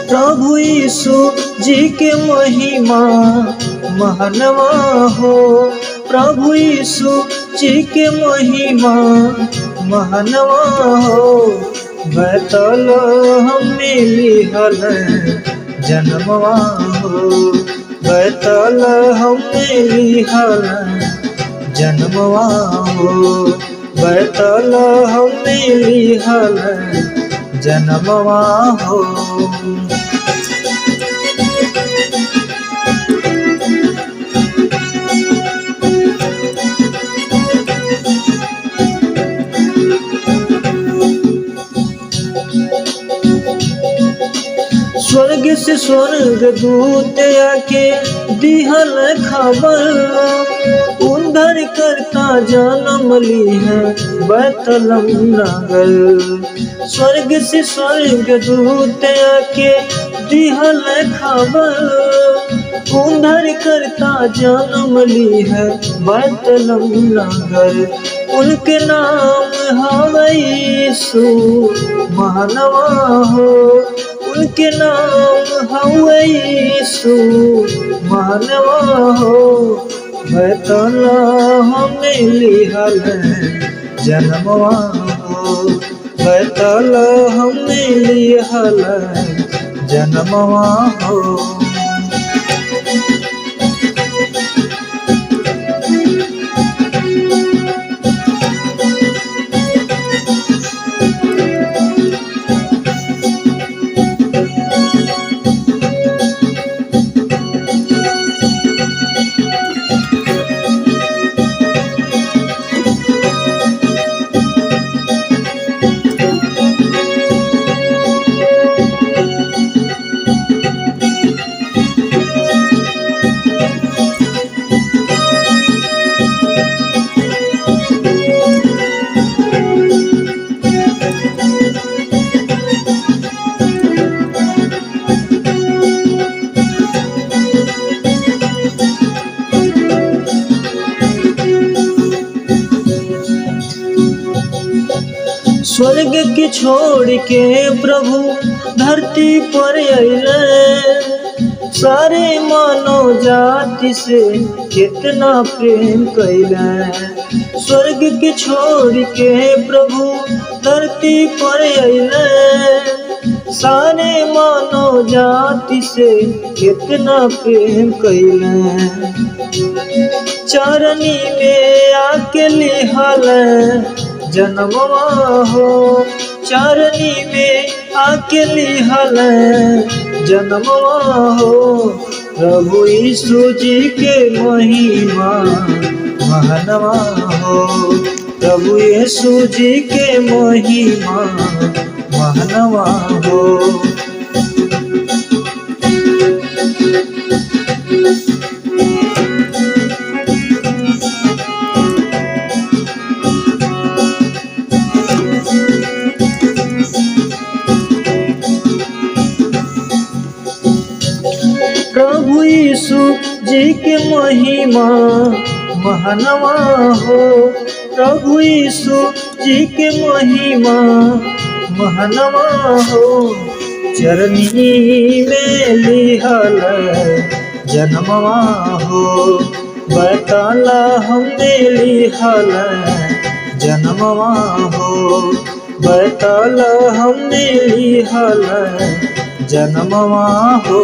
प्रभु यीशु जी के महिमा महानवा हो। प्रभु यीशु जी के महिमा महानवा हो। बैतल हमें लिहल जन्मवा हो। बैतल हमें लिहल जन्मवा हो। बैतल हमें लिहल जन्मवा हो। स्वर्ग से स्वर्ग दूत आके दिहल खबर। उधर करता जन्म ली है बैतलहम नगर। स्वर्ग से स्वर्ग दूत आके दिहल खबर। उधर करता जन्म ली है बैतलहम नगर। उनके नाम हवे यीशु मानवा हो। उनके नाम हवे यीशु मानवा हो। बैतल हमें लिहल जन्मवा हो। बैतल हमें लिहल जन्मवा हो। स्वर्ग के छोड़ के प्रभु धरती पर अइले। सारे मानव जाति से कितना प्रेम कैले। स्वर्ग के छोड़ के प्रभु धरती पर अइले। सारे मानव जाति से कितना प्रेम कैले। चरनी में आके लिहल जन्मवा हो। चरनी में आके लिहल जन्मवा हो। प्रभु यीशु जी के महिमा महानवा हो। प्रभु यीशु जी के महिमा महानवा हो। प्रभु यीशु जी के महिमा महानवा हो। प्रभु यीशु जी के महिमा महानवा हो। चरनी में लिहल जन्मवा हो। बैतल हमें लिहल जन्मवा हो। बैतल हमें लिहल जन्मवा हो।